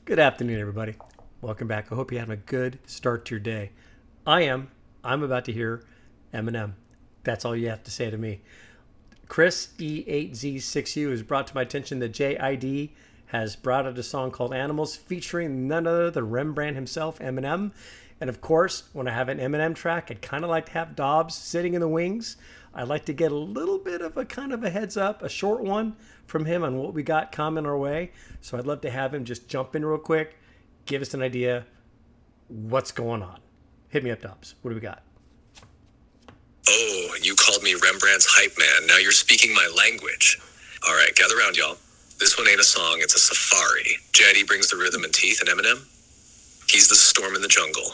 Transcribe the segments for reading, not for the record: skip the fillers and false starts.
Good afternoon, everybody. Welcome back. I hope you're having a good start to your day. I am. I'm about to hear Eminem. That's all you have to say to me. Chris E8Z6U has brought to my attention that JID has brought out a song called Animals featuring none other than Rembrandt himself, Eminem. And of course, when I have an Eminem track, I'd kind of like to have Dobbs sitting in the wings. I'd like to get a little bit of a kind of a heads up, a short one from him on what we got coming our way. So I'd love to have him just jump in real quick, give us an idea what's going on. Hit me up, Dobbs. What do we got? Oh, you called me Rembrandt's hype man. Now you're speaking my language. All right, gather around, y'all. This one ain't a song, it's a safari. JID brings the rhythm and teeth, and Eminem? He's the storm in the jungle.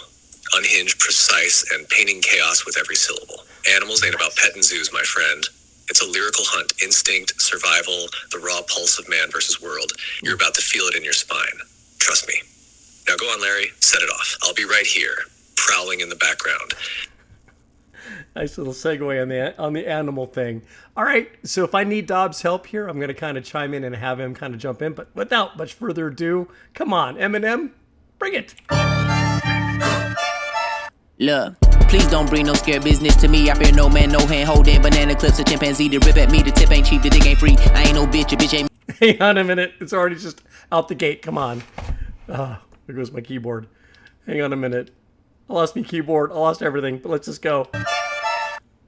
Unhinged, precise, and painting chaos with every syllable. Animals ain't about pet and zoos, my friend. It's a lyrical hunt, instinct, survival, the raw pulse of man versus world. You're about to feel it in your spine. Trust me. Now go on, Larry, set it off. I'll be right here, prowling in the background. Nice little segue on the animal thing. All right, so if I need Dobbs' help here, I'm going to kind of chime in and have him kind of jump in. But without much further ado, come on, Eminem, bring it. Look, please don't bring no scared business to me. I fear no man, no hand holding banana clips, a chimpanzee to rip at me. The tip ain't cheap, the dick ain't free. I ain't no bitch, a bitch ain't. Hang on a minute, it's already just out the gate. Come on. There goes my keyboard. Hang on a minute. I lost my keyboard. I lost everything. But let's just go.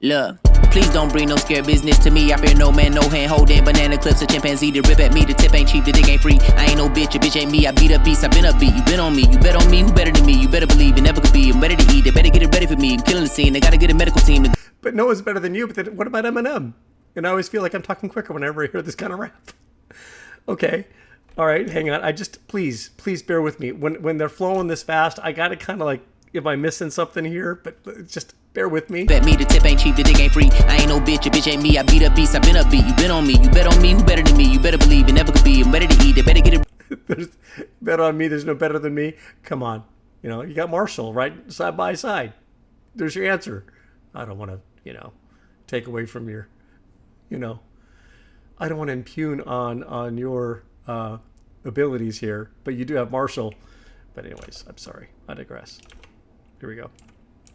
Look, please don't bring no scared business to me. I fear no man, no hand holding banana clips, a chimpanzee to rip at me. The tip ain't cheap, the dick ain't free. I ain't no bitch, a bitch ain't me. I beat up beast, I been up beat. You bet on me, you bet on me. Who better than me? You better believe it never could be. I'm ready to eat. They better get it ready for me. I'm killing the scene. They gotta get a medical team. But no one's better than you. But then what about Eminem? And I always feel like I'm talking quicker whenever I hear this kind of rap. Okay. All right. Hang on. I just please bear with me. When they're flowing this fast, I gotta kind of like, am I missing something here? But just bear with me. Bet me, the tip ain't cheap, the dick ain't free. I ain't no bitch, a bitch ain't me. I beat up beast, I been up beat. You bet on me, you bet on me. Who better than me? You better believe it never could be. I'm ready to eat. They better get it. There's better on me. There's no better than me. Come on. You know, you got Marshall right side by side. There's your answer. I don't want to, take away from your, I don't want to impugn on your abilities here, but you do have Marshall. But anyways, I'm sorry. I digress. Here we go.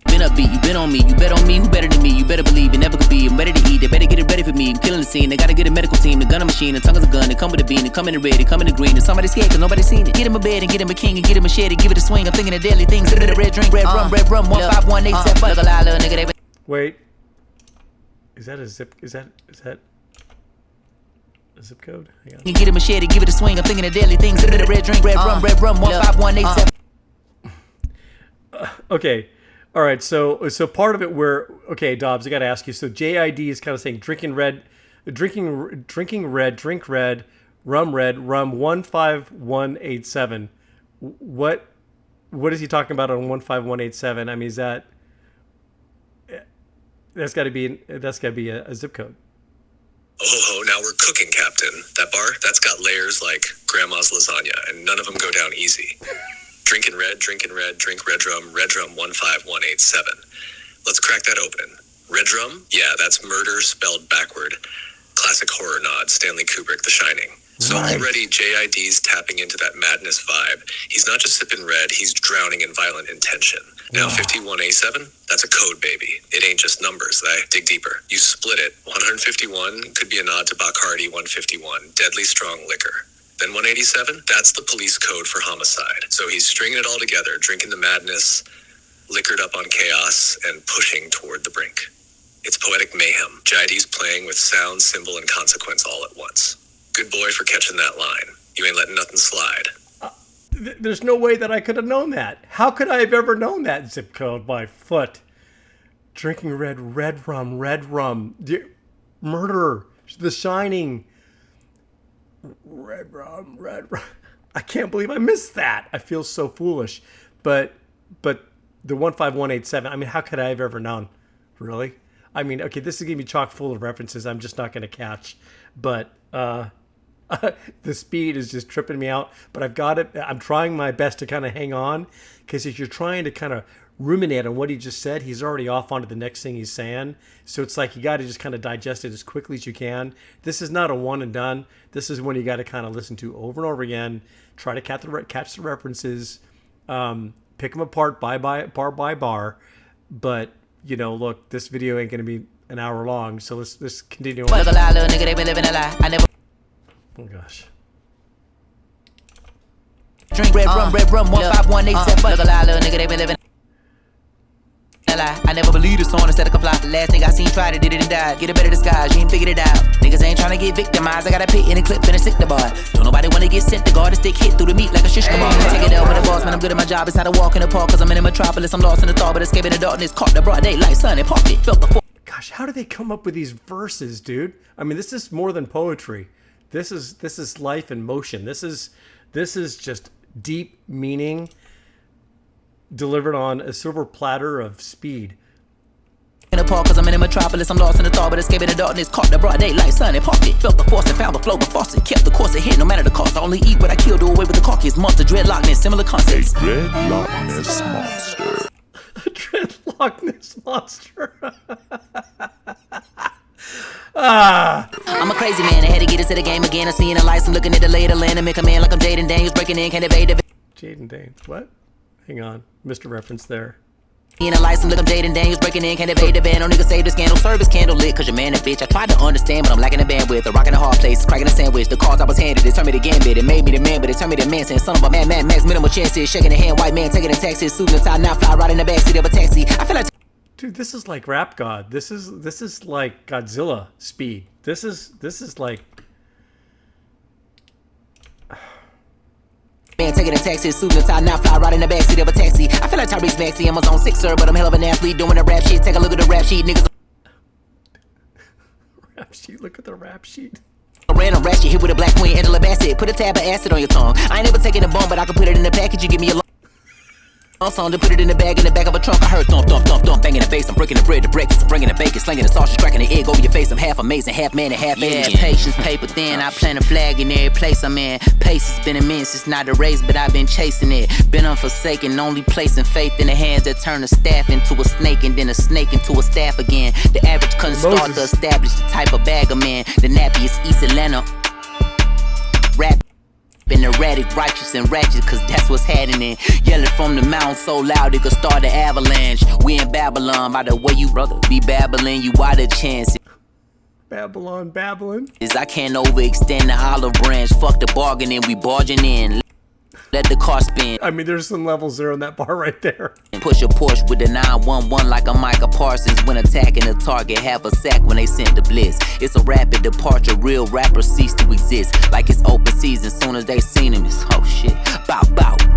Been up beat, you been on me, you bet on me. Who better than me? You better believe it never could be. I'm ready to eat. They better get it ready for me. I'm killing the scene. They gotta get a medical team. The gun a machine. The tongue is a gun. They come with a bean. They come in the red. They come in the green. And somebody scared cause nobody seen it. Get him a bed and get him a king and get him a shed and give it a swing. I'm thinking of deadly things. Give it a red drink, red rum, 15187. Look a lie, little nigga. They Wait. Is that a zip? Is that a zip code? Hang on. You get him a shed and give it a swing. I'm thinking of deadly things. Give it a red drink, red rum, 15187. Okay. All right. So part of it okay, Dobbs, I got to ask you. So JID is kind of saying drinking red, drink red, rum 15187. What is he talking about on 15187? I mean, that's got to be a zip code. Oh, now we're cooking, Captain. That bar, that's got layers like grandma's lasagna, and none of them go down easy. Drinking red, drink red rum 15187. Let's crack that open. Red rum? Yeah, that's murder spelled backward. Classic horror nod, Stanley Kubrick, The Shining. So already JID's tapping into that madness vibe. He's not just sipping red, he's drowning in violent intention. Now 51A7, that's a code, baby. It ain't just numbers. Dig deeper. You split it. 151 could be a nod to Bacardi 151, deadly strong liquor. Then 187, that's the police code for homicide. So he's stringing it all together, drinking the madness, liquored up on chaos, and pushing toward the brink. It's poetic mayhem. JID's playing with sound, symbol, and consequence all at once. Good boy for catching that line. You ain't letting nothing slide. There's no way that I could have known that. How could I have ever known that zip code by foot? Drinking red rum. Murder, The Shining. Red rum. I can't believe I missed that. I feel so foolish. But the 15187, I mean, how could I have ever known? Really? I mean, okay, this is going to be chock full of references I'm just not going to catch. But the speed is just tripping me out. But I've got it. I'm trying my best to kind of hang on. Because if you're trying to kind of ruminate on what he just said, he's already off onto the next thing he's saying. So it's like you got to just kind of digest it as quickly as you can. This is not a one and done. This is one you got to kind of listen to over and over again. Try to catch the references, pick them apart bar by bar. But you know, look, this video ain't gonna be an hour long, so let's continue on. Look a lie, little nigga, they been living a lie. I never. Oh gosh. Drink red rum, 15187. Look a lie, little nigga, they been living a lie. I never believed a song instead of comply. The last nigga I seen tried it, did it and died. Get a better disguise, you ain't figured it out. Niggas ain't tryna get victimized. I got a pit in a clip and a sick the bar. Don't nobody wanna get sent to guard. A stick hit through the meat like a shish kebab. Take it out with the boss, man, I'm good at my job. It's not a walk in the park, cause I'm in a metropolis. I'm lost in the thought, but escaping the darkness. Caught the broad daylight, sun and parked it. Felt the force. Gosh, how do they come up with these verses, dude? I mean, this is more than poetry. This is life in motion. This is just deep meaning delivered on a silver platter of speed. In the park, cause I'm in a metropolis. I'm lost in the thought, but escaping the darkness. Caught the broad daylight, sun and parked it. Felt the force and found the flow, the faucet. Kept the course ahead, no matter the cost. I only eat what I kill, do away with the carcass. Monster, dreadlockness, similar concepts. Dreadlockness monster. Dreadlockness monster. I'm a crazy man, I had to get into the game again. I seen the lights, I'm looking at the lay of the land. I make a man like I'm Jaden Daniels, breaking in, can't evade the Jaden Daniels, what? Hang on, missed a reference there. in the lights, I'm looking Jaden Daniels, breaking in, can't evade the van. No nigga save the scandal, service candle lit, cause your man a bitch. I tried to understand, but I'm lacking the bandwidth. A rockin' a hard place, cracking a sandwich. The cards I was handed, it turned me to gambit. It made me the man, but it turned me to man, saying son of a man, max, minimal chances. Shaking the hand, white man, taking a taxi, suit and tie, now fly right in the backseat of a taxi. I feel like Dude, this is like Rap God. This is like Godzilla speed. This is like man taking a taxi, suit and tie, now fly right in the backseat of a taxi. I feel like Tyrese Maxey, I'm a zone 6er, but I'm hell of an athlete doing the rap shit. Take a look at the rap sheet, niggas. rap sheet. Look at the rap sheet. Random rap shit hit with a black queen, Angela Bassett. Put a tab of acid on your tongue. I ain't never taking a bone, but I can put it in the package. You give me a song to put it in the back of a trunk. I heard thump, thump, thump, thump, banging the bass. I'm breaking the bread to breakfast. I'm bringing the bacon, slinging the sausage, cracking the egg over your face. I'm half amazing, half man and half alien. Patience, paper thin. I plant a flag in every place I'm in. Pace has been immense. It's not a race, but I've been chasing it. Been unforsaken, only placing faith in the hands that turn a staff into a snake and then a snake into a staff again. The average couldn't start to establish the type of bag I'm in. The nappy is East Atlanta. Rap. Been erratic, righteous, and ratchet, cause that's what's happening. Yelling from the mountain so loud it could start an avalanche. We in Babylon, by the way you brother be babbling, you out of chance. Babylon. Is I can't overextend the olive branch. Fuck the bargaining, we barging in. Let the car spin. I mean, there's some levels there on that bar right there. Push a Porsche with a 911 like a Micah Parsons. When attacking a target, have a sack when they send the bliss. It's a rapid departure, real rappers cease to exist. Like it's open season, soon as they seen him, it's oh shit. Bow,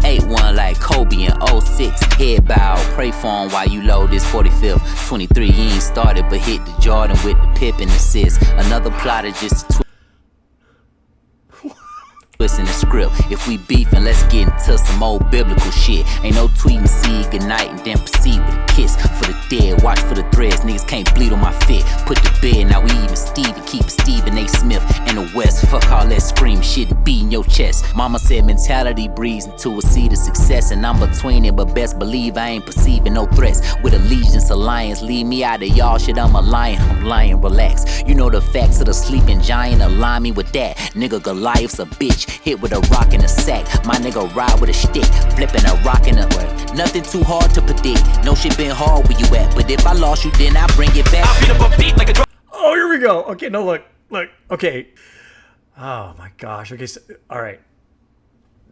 8-1 like Kobe in 06. Head bow, pray for him while you load this 45th. 23, he ain't started, but hit the Jordan with the pip and assist. Another plotter just to in the script. If we beefin', let's get into some old biblical shit. Ain't no tweeting, see goodnight and then proceed with a kiss. For the dead, watch for the threads. Niggas can't bleed on my fit. Put the bed, now we even Steve and keep Stephen A. Smith in the West. Fuck all that scream shit and beating your chest. Mama said mentality breeds into a seed of success, and I'm between it, but best believe I ain't perceiving no threats. With allegiance alliance, leave me out of y'all shit. I'm a lion, I'm lying, relax. You know the facts of the sleeping giant, align me with that. Nigga Goliath's a bitch. Hit with a rock in a sack. My nigga ride with a stick. Flipping a rock in a word. Nothing too hard to predict. No shit been hard where you at. But if I lost you, then I bring it back. I beat up a beat like a drum. Oh, here we go. Okay, no, look. Okay. Oh my gosh. Okay, so, all right.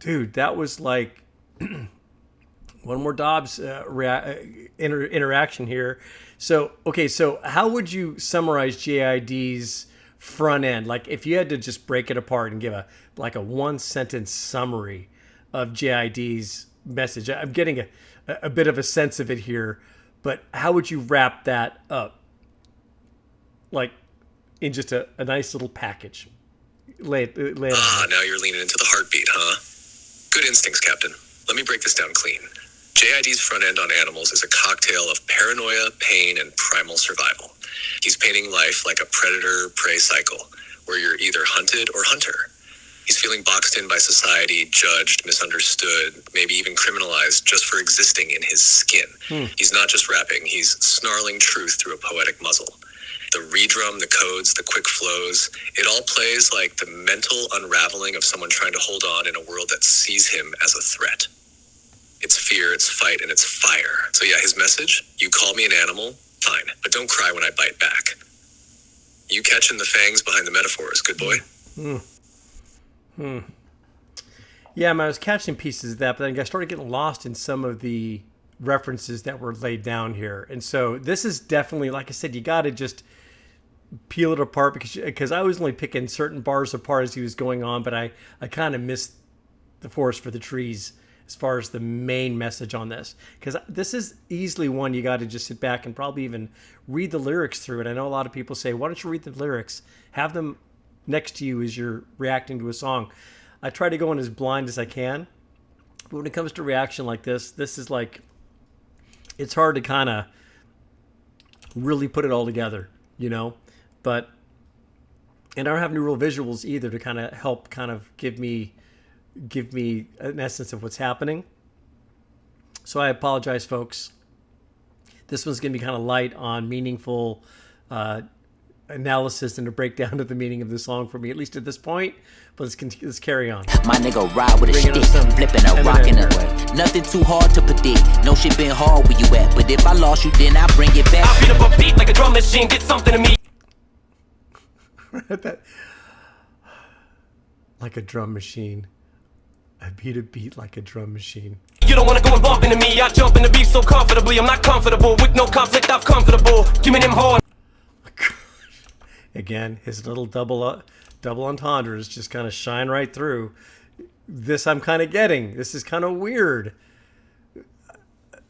Dude, that was like one more Dobbs interaction here. So, okay, so how would you summarize JID's front end? Like if you had to just break it apart and give a one sentence summary of JID's message. I'm getting a bit of a sense of it here, but how would you wrap that up? Like in just a nice little package. Lay it on. Now you're leaning into the heartbeat, huh? Good instincts, Captain. Let me break this down clean. JID's front end on animals is a cocktail of paranoia, pain, and primal survival. He's painting life like a predator-prey cycle, where you're either hunted or hunter. He's feeling boxed in by society, judged, misunderstood, maybe even criminalized just for existing in his skin. He's not just rapping, he's snarling truth through a poetic muzzle. The redrum, the codes, the quick flows, it all plays like the mental unraveling of someone trying to hold on in a world that sees him as a threat. It's fear, it's fight, and it's fire. So yeah, his message, you call me an animal, fine, but don't cry when I bite back. You catching the fangs behind the metaphors, good boy? Yeah, I was catching pieces of that, but then I started getting lost in some of the references that were laid down here. And so this is definitely, like I said, you got to just peel it apart because I was only picking certain bars apart as he was going on, but I kind of missed the forest for the trees as far as the main message on this. Because this is easily one you got to just sit back and probably even read the lyrics through it. I know a lot of people say, why don't you read the lyrics? Have them next to you as you're reacting to a song. I try to go in as blind as I can, but when it comes to reaction like this is like, it's hard to kind of really put it all together, you know? But, and I don't have any real visuals either to kind of help kind of give me an essence of what's happening. So I apologize, folks. This one's going to be kind of light on meaningful analysis and a breakdown of the meaning of the song for me, at least at this point. But let's carry on. My nigga ride with a stick, flipping a rock in a way. Nothing too hard to predict. No shit been hard where you at. But if I lost you, then I bring it back. I beat up a beat like a drum machine. Get something to me. Like a drum machine. I beat a beat like a drum machine. You don't wanna go and bump into me. I jump in the beat so comfortably. I'm not comfortable with no conflict. I'm comfortable. Give me them hard. Again, his little double entendres just kind of shine right through. This I'm kind of getting. This is kind of weird.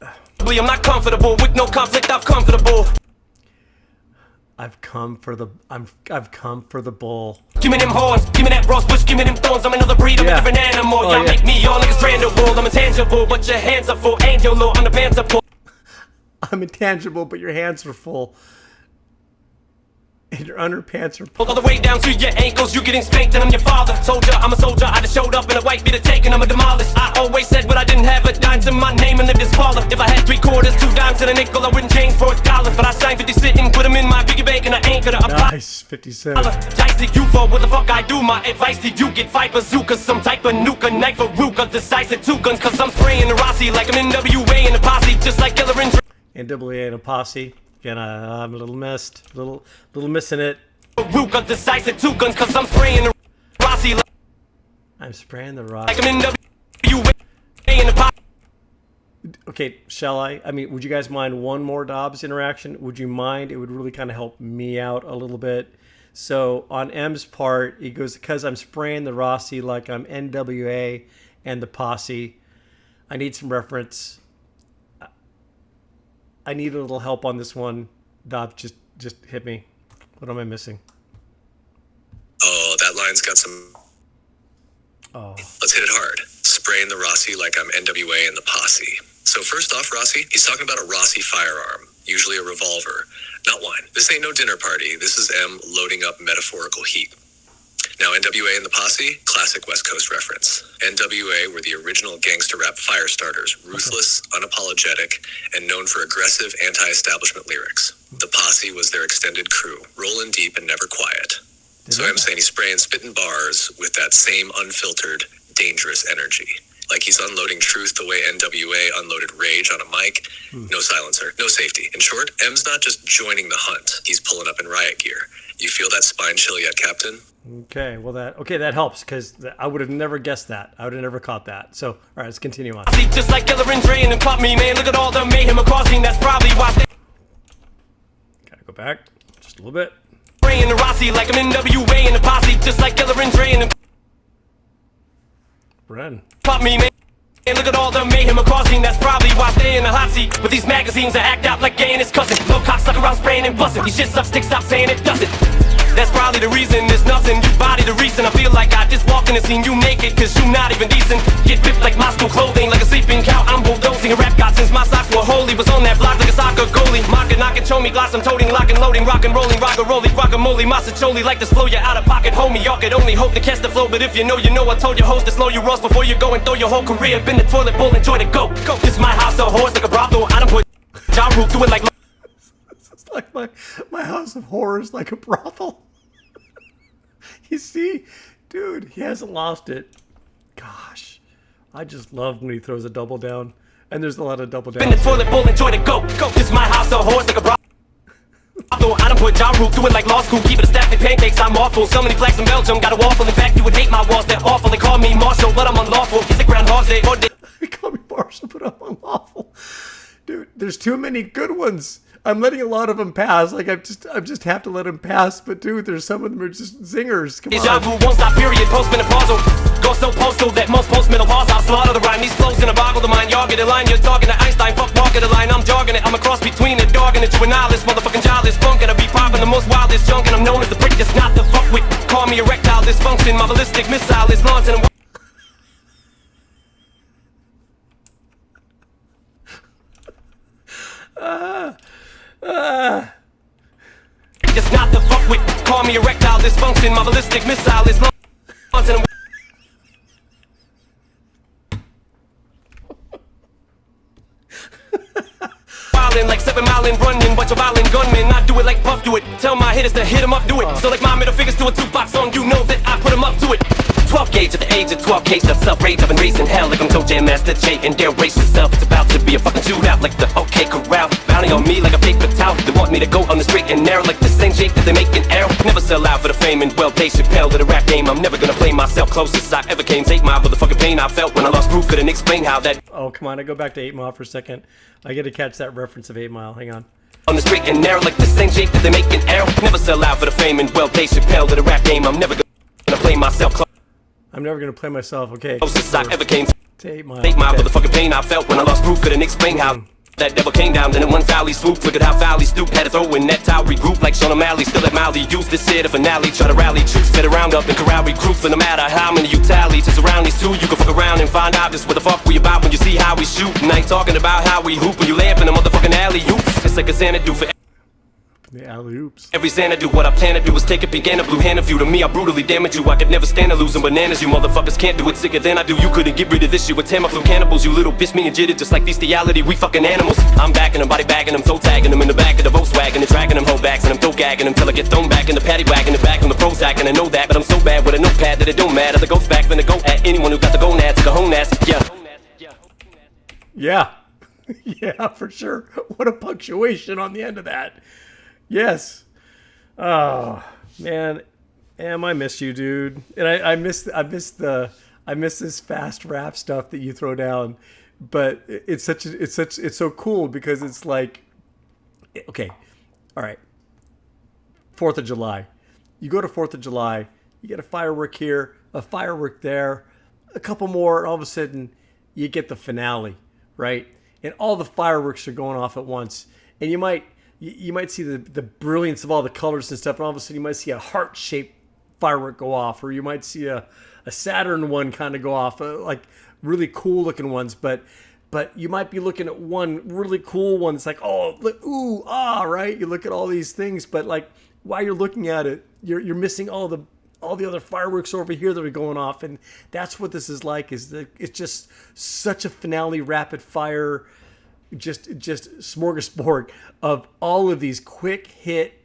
I'm not comfortable with no conflict. I'm comfortable. I've come for the bull. Give me them horns. Give me that rose bush. Give me them thorns. I'm another breed of a different animal. Y'all make me all niggas brandable. I'm intangible, but your hands are full. Angel, low on the pants are full. I'm intangible, but your hands are full. And your underpants are pulled all the way down to your ankles. You getting spanked and I'm your father. Soldier, I'm a soldier. I just showed up in a white beater taking. I'm a demolished. I always said what I didn't have a dime to my name and lived as baller. If I had 3 quarters, 2 dimes and a nickel, I wouldn't change for $1. But I signed 50 Cent and put them in my piggy bank and I ain't gonna apply. Nice, 50 Cent. Dice you for what the fuck I do. My advice to you, get 5 bazookas, some type of nuke, a knife, a ruka, decisive 2 guns. Cause I'm spraying the Rossi like I'm NWA in a posse, just like Killer and NWA in a posse. Again, I'm a little missed. Little missing it. Ruka, decisive 2 guns, cause I'm spraying the Rossi like I'm spraying the Rossi. I'm NWA in a posse. Okay, shall I? I mean, would you guys mind one more Dobbs interaction? Would you mind? It would really kind of help me out a little bit. So on M's part, he goes, because I'm spraying the Rossi like I'm NWA and the posse. I need some reference. I need a little help on this one. Dobbs, just hit me. What am I missing? Oh, that line's got some... Oh. Let's hit it hard. Spraying the Rossi like I'm NWA and the posse. So first off, Rossi, he's talking about a Rossi firearm, usually a revolver. Not wine. This ain't no dinner party. This is M loading up metaphorical heat. Now, NWA and the posse, classic West Coast reference. NWA were the original gangster rap fire starters, ruthless, unapologetic, and known for aggressive anti-establishment lyrics. The posse was their extended crew, rolling deep and never quiet. So I'm saying he's spraying spitting bars with that same unfiltered, dangerous energy. Like he's unloading truth the way NWA unloaded rage on a mic. No silencer, no safety. In short, M's not just joining the hunt. He's pulling up in riot gear. You feel that spine chill yet, Captain? Okay, well that helps because I would have never guessed that. I would have never caught that. So, all right, let's continue on. See, just like Killer and Dre and pop me, man. Look at all the mayhem causing. That's probably why. Gotta go back just a little bit. Spraying the Rossi like I'm NWA and the posse, just like Killer and Dre and Bren. Pop me, man. And look at all the mayhem causing. That's probably why I stay in the hot seat with these magazines that act out like gay and his cousin. No cocksucker around spraying and busting. These shit sucks, stick, stop saying it doesn't. That's probably the reason there's nothing. You body the reason. I feel like I just walked in and seen you naked, cause you not even decent. Get ripped like Moscow clothing, like a sleeping cow. I'm bulldozing a rap god since my socks were holy. Was on that block like a soccer goalie. Mocking, knocking, show me glass, I'm toting, locking, loading, rockin', rolling, rock-a-rolling, guacamole, massacholi. Like this flow, you out of pocket, homie. Y'all could only hope to catch the flow, but if you know, I told your host to slow your rolls before you go and throw your whole career. Been the toilet bowl, enjoy the go. This is my house, a horse like a brothel. I done put Ja Rule through it like. It's like my house of horrors, like a brothel. You see, dude, he hasn't lost it. Gosh, I just love when he throws a double down, and there's a lot of double downs. Been the toilet bowl, enjoy the go. This is my house, a horse like a brothel. I done put Ja Rule through it like law school. Keep it a stack of pancakes, I'm awful. So many flags in Belgium, got a waffle. In fact, you would hate my walls, they're awful. They call me Marshall, but I'm unlawful. It's a Groundhog's Day or day. They call me Marshall, but I'm unlawful. Dude, there's too many good ones. I'm letting a lot of them pass. Like I just have to let them pass. But dude, there's some of them are just zingers. Come Ja on. Rule won't stop, period, postmenopausal. Go so postal that most postmenopause I'll slaughter the rhyme. These flows in a boggle the mind. Y'all get a line, you're talking to Einstein. Fuck walking the line, I'm jogging it. I'm a cross between a dog and a juvenilist. Motherfucking jawless funk, and I be popping the most wildest junk. And I'm known as the prick that's not the fuck with. Call me erectile dysfunction. My ballistic missile is launching. It's not the fuck with. Call me erectile dysfunction. My ballistic missile is launching. Wildin' like 7 Mile and running, bunch of violent gunmen. I do it like Puff do it. Tell my hitters to hit 'em up, do it. So like my middle fingers to a 2-box song, you know that I put 'em up to it. 12 gauge at the age of 12 case of self-rage. I've been raising hell like I'm Toe Jam Master J. And dare race yourself, it's about to be a fucking shootout. Like the OK Corral, bounty on me like a paper towel. They want me to go on the straight and narrow like the same shape that they make an arrow. Never sell out for the fame and well, Dave Chappelle to the rap game. I'm never gonna play myself closest I ever came. Take my motherfucking pain I felt when I lost proof. Couldn't explain how that. Oh, come on. I go back to 8 Mile for a second. I get to catch that reference of 8 Mile. Hang on. On the straight and narrow like the same shape that they make an arrow. Never sell out for the fame and well, Dave Chappelle to the rap game. I'm never gonna play myself I'm never going to play myself. Okay. closest I ever came. To 8 Mile. Take my Okay. motherfucking pain I felt when I lost proof. Couldn't explain how that devil came down. Then in one valley swoop. Look at how valley stooped. Had to throw in that towel regroup like Sean O'Malley. Still at Mally. Use this here to finale. Try to rally troops. Fit around up and corral recruits. But no matter how many you tally, to surround these two, you can fuck around and find out just what the fuck we about when you see how we shoot. And I ain't talking about how we hoop when you lay up in a motherfucking alley oops. It's like a Xanadu for The alley-oops. every Xanadu. What I plan to do is take a peek and a blue hand of you. To me, I brutally damage you. I could never stand to losing bananas. You motherfuckers can't do it sicker than I do. You couldn't get rid of this shit with Tamiflu cannibals. You little bitch, me and Jitted just like bestiality. We fucking animals. I'm backing them, body bagging them, toe tagging them in the back of the Volkswagen and dragging them whole backs and I'm throw gagging them till I get thrown back in the paddy wagon and back on the Prozac. And I know that, but I'm so bad with a notepad that it don't matter. The ghost back finna go at anyone who got the gonads to go home ass. Yeah. Yeah. Yeah, for sure. What a punctuation on the end of that. Yes. Oh, man. Am I miss you, dude. And I miss this fast rap stuff that you throw down. But it's so cool because it's like, okay. All right. 4th of July. You go to 4th of July, you get a firework here, a firework there, a couple more, and all of a sudden you get the finale, right? And all the fireworks are going off at once. And you might see the brilliance of all the colors and stuff, and all of a sudden you might see a heart-shaped firework go off, or you might see a Saturn one kind of go off, like really cool looking ones. But you might be looking at one really cool one. It's like, oh, look, ooh, ah, right? You look at all these things, but like while you're looking at it, you're missing all the other fireworks over here that are going off, and that's what this is like. It's just such a finale, rapid fire, just smorgasbord of all of these quick hit,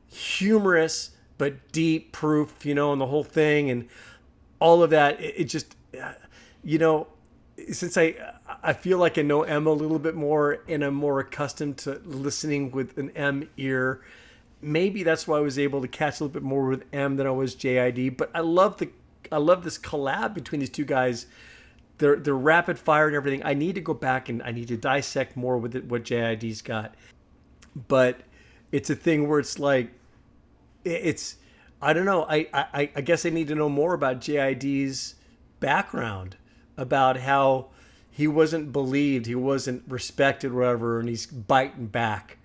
humorous but deep proof, and the whole thing and all of that. It just, since I feel like I know M a little bit more and I'm more accustomed to listening with an M ear. Maybe that's why I was able to catch a little bit more with M than I was JID. But I love this collab between these two guys. They're rapid fire and everything. I need to go back and I need to dissect more with what JID's got. But it's a thing where it's like, I don't know. I guess I need to know more about JID's background, about how he wasn't believed, he wasn't respected, whatever, and he's biting back,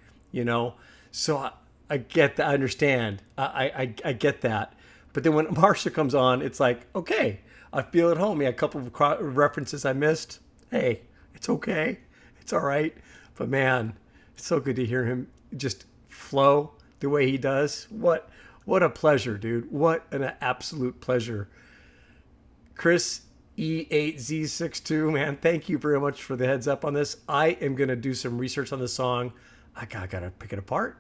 So I get that. I understand. I get that. But then when Marshall comes on, it's like, okay, I feel at home. Yeah, a couple of references I missed. Hey, it's okay. It's all right. But man, it's so good to hear him just flow the way he does. What a pleasure, dude. What an absolute pleasure. Chris E8Z62, man, thank you very much for the heads up on this. I am going to do some research on this song. I gotta pick it apart.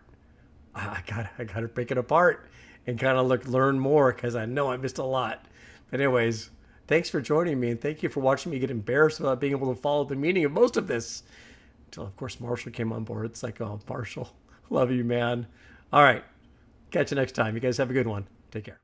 I gotta pick it apart and kind of learn more, because I know I missed a lot. But anyways, thanks for joining me, and thank you for watching me get embarrassed without being able to follow the meaning of most of this. Until, of course, Marshall came on board. It's like, oh, Marshall, love you, man. All right, catch you next time. You guys have a good one. Take care.